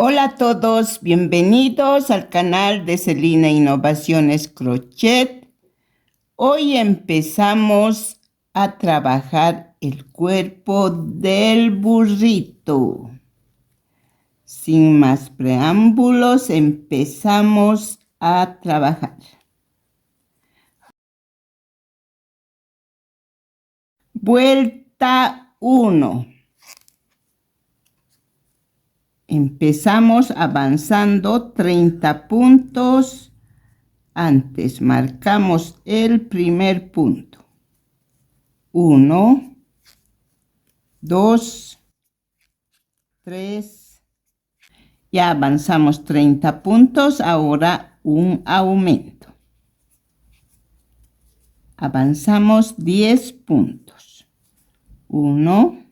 Hola a todos, bienvenidos al canal de Celina Innovaciones Crochet. Hoy empezamos a trabajar el cuerpo del burrito. Sin más preámbulos, empezamos a trabajar. Vuelta 1. Empezamos avanzando 30 puntos. Antes marcamos el primer punto. 1, 2, 3. Ya avanzamos 30 puntos. Ahora un aumento. Avanzamos 10 puntos. 1,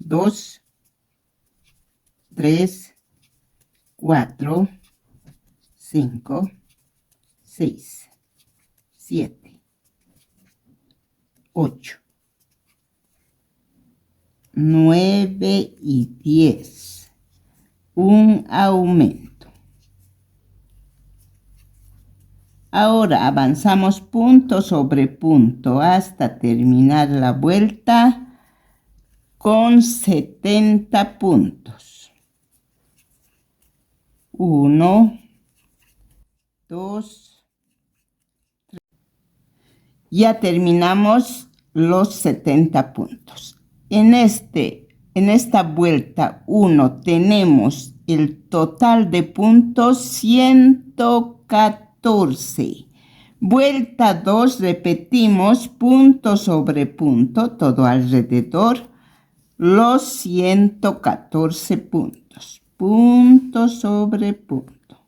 2, 3, 4, 5, 6, 7, 8, 9 y 10. Un aumento. Ahora avanzamos punto sobre punto hasta terminar la vuelta con 70 puntos. 1, 2, 3. Ya terminamos los 70 puntos. En esta vuelta 1 tenemos el total de puntos 114. Vuelta 2 repetimos punto sobre punto, todo alrededor, los 114 puntos. Punto sobre punto.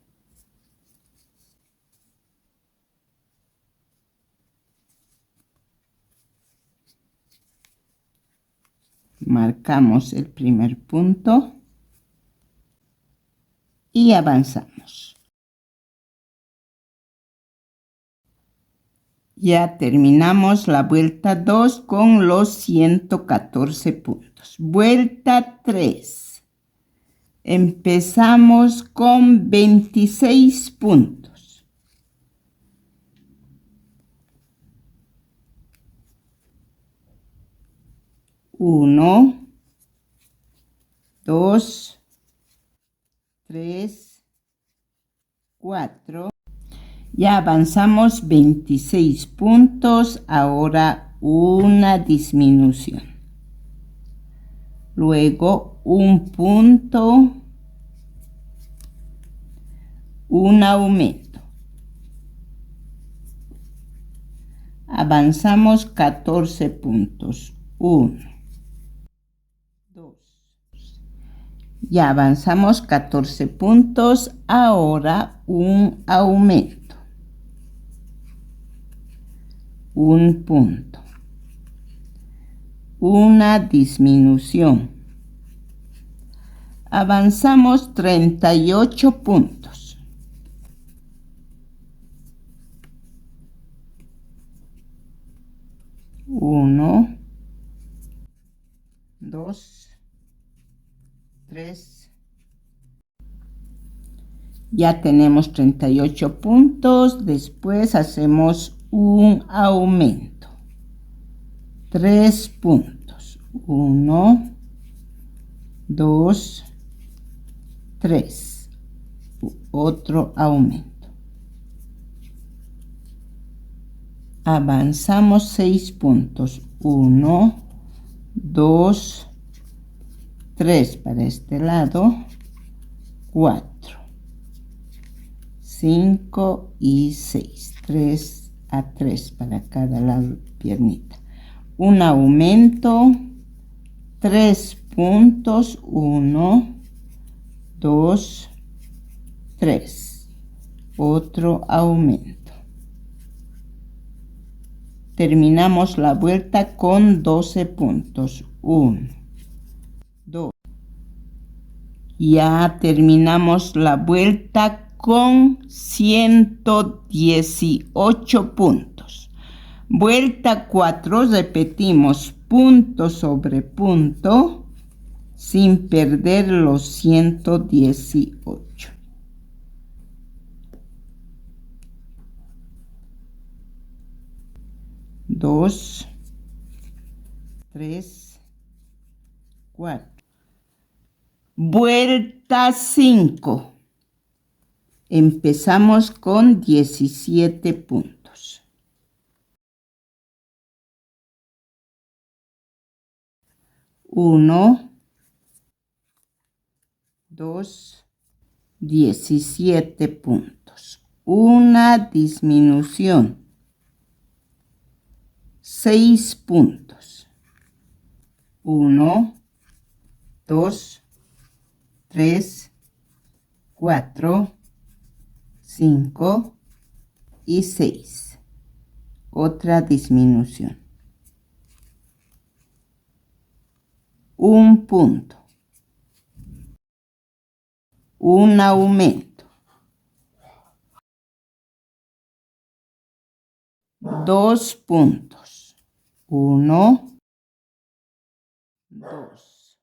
Marcamos el primer punto y avanzamos. Ya terminamos la vuelta 2 con los 114 puntos. Vuelta 3. Empezamos con 26 puntos. 1, 2, 3, 4. Ya avanzamos 26 puntos. Ahora una disminución. Luego un punto. Un aumento. Avanzamos 14 puntos. 1, 2. Ya avanzamos 14 puntos. Ahora un aumento. Un punto. Una disminución. Avanzamos 38 puntos. 1, 2, 3. Ya tenemos 38 puntos. Después hacemos un aumento. 3 puntos. 1, 2, 3. Otro aumento. Avanzamos 6 puntos. 1, 2, 3 para este lado. 4, 5 y 6. 3 a 3 para cada lado, piernita. Un aumento. 3 puntos. 1, 2, 3. Otro aumento. Terminamos la vuelta con 12 puntos. 1, 2. Ya terminamos la vuelta con 118 puntos. Vuelta 4, repetimos punto sobre punto, sin perder los 118. Dos, 3, 4. Vuelta 5. Empezamos con 17 puntos. 1, 2, 17 puntos. Una disminución. 6 puntos. 1, 2, 3, 4, 5 y 6. Otra disminución. Un punto. Un aumento. 2 puntos. 1, 2.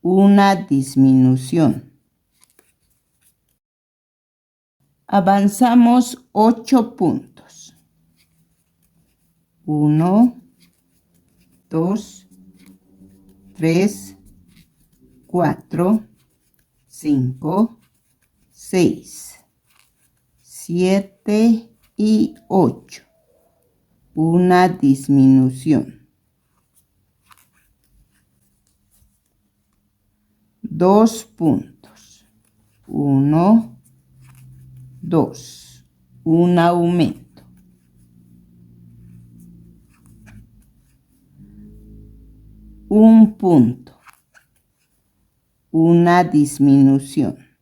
Una disminución. Avanzamos 8 puntos. 1, 2, 3, 4, 5, 6, 7 y 8. Una disminución. 2 puntos. 1, 2. Un aumento. Un punto. Una disminución.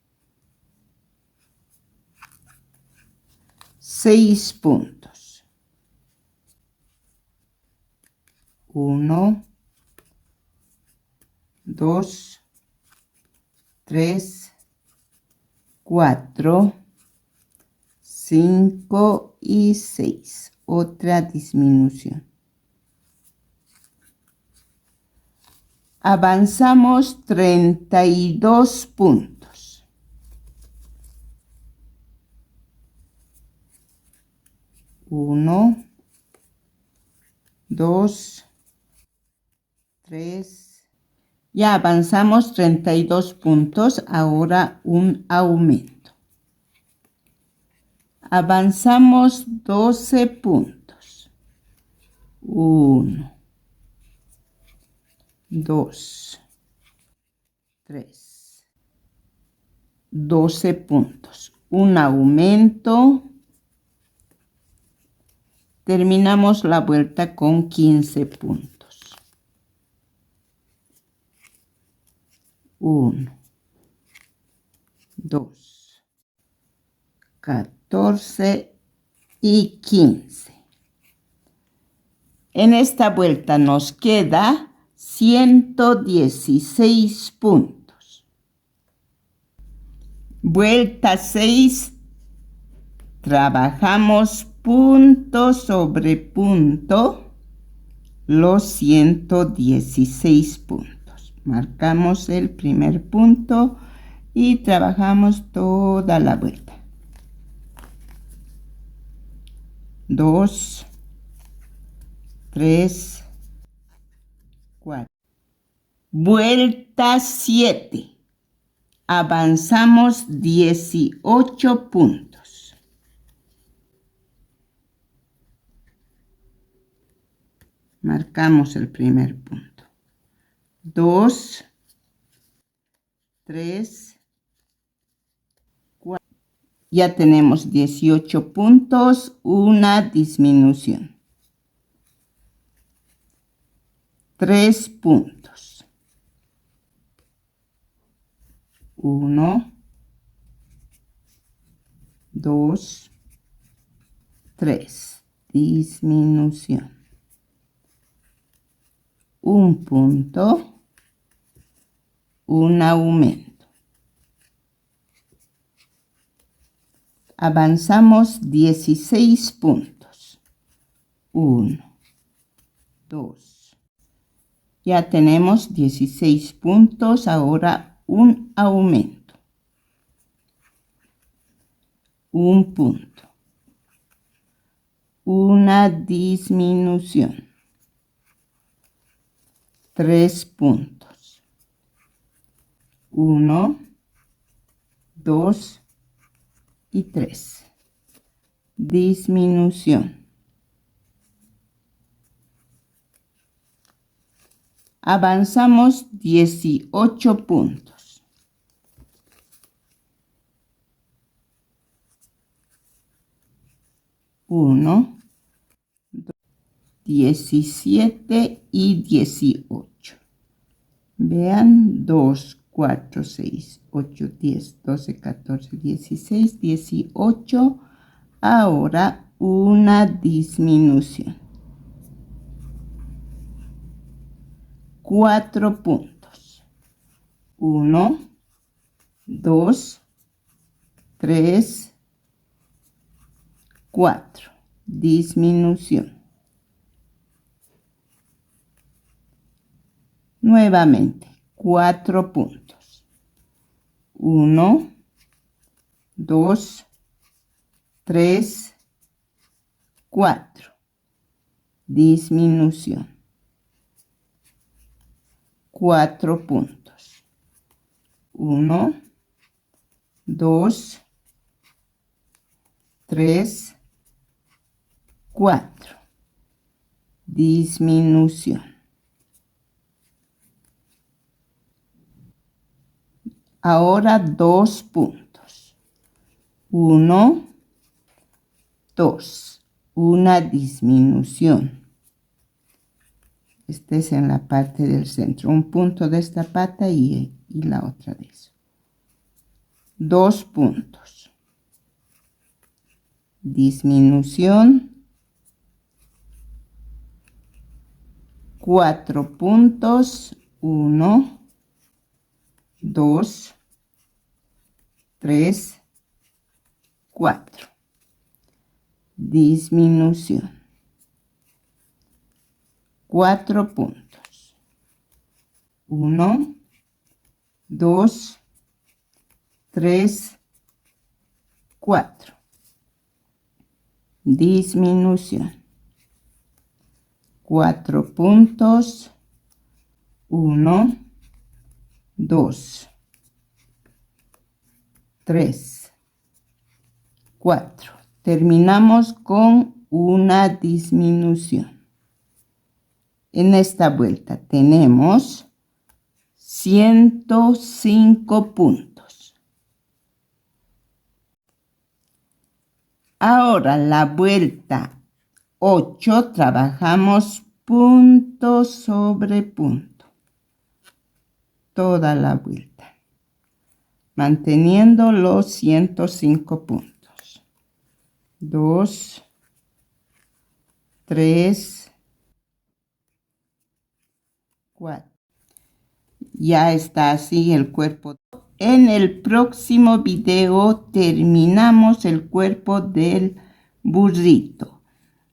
6 puntos. 1, 2, 3, 4, 5 y 6. Otra disminución. Avanzamos 32 puntos. 1, 2, 3. Ya avanzamos 32 puntos. Ahora un aumento. Avanzamos 12 puntos. 1, 2, 3. 12 puntos. Un aumento. Terminamos la vuelta con 15 puntos. 1, 2, 14 y 15. En esta vuelta nos queda 116 puntos. Vuelta 6. Trabajamos punto sobre punto los 116 puntos. Marcamos el primer punto y trabajamos toda la vuelta. 2, 3, 4. Vuelta 7. Avanzamos 18 puntos. Marcamos el primer punto. 2, 3, 4. Ya tenemos 18 puntos, una disminución. 3 puntos. 1, 2, 3. Disminución. Un punto, un aumento. Avanzamos 16 puntos. 1, 2. Ya tenemos 16 puntos, ahora un aumento. Un punto. Una disminución. 3 puntos. 1, 2 y 3. Disminución. Avanzamos 18 puntos. 1, 17 y 18. Vean, 2, 4, 6, 8, 10, 12, 14, 16, 18. Ahora una disminución. 4 puntos. 1, 2, 3, 4. Disminución. Nuevamente, 4 puntos. 1, 2, 3, 4. Disminución. 4 puntos. 1, 2, 3, 4. Disminución. Ahora 2 puntos. 1, 2. Una disminución. Este es en la parte del centro. Un punto de esta pata y la otra de eso. 2 puntos. Disminución. 4 puntos. 1, 2, 3, 4. Disminución. 4 puntos. 1, 2, 3, 4. Disminución. 4 puntos. 1, 2, 3, 4. Terminamos con una disminución. En esta vuelta tenemos 105 puntos. Ahora la vuelta 8 trabajamos punto sobre punto. Toda la vuelta. Manteniendo los 105 puntos. 2, 3, 4. Ya está así el cuerpo. En el próximo video terminamos el cuerpo del burrito.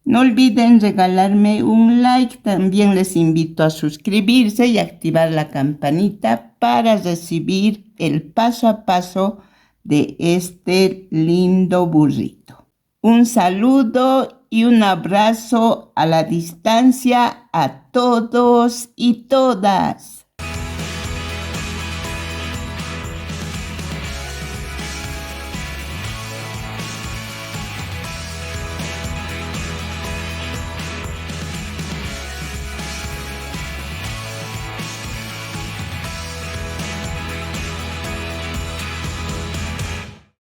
No olviden regalarme un like. También les invito a suscribirse y activar la campanita para recibir el paso a paso de este lindo burrito. Un saludo y un abrazo a la distancia a todos y todas.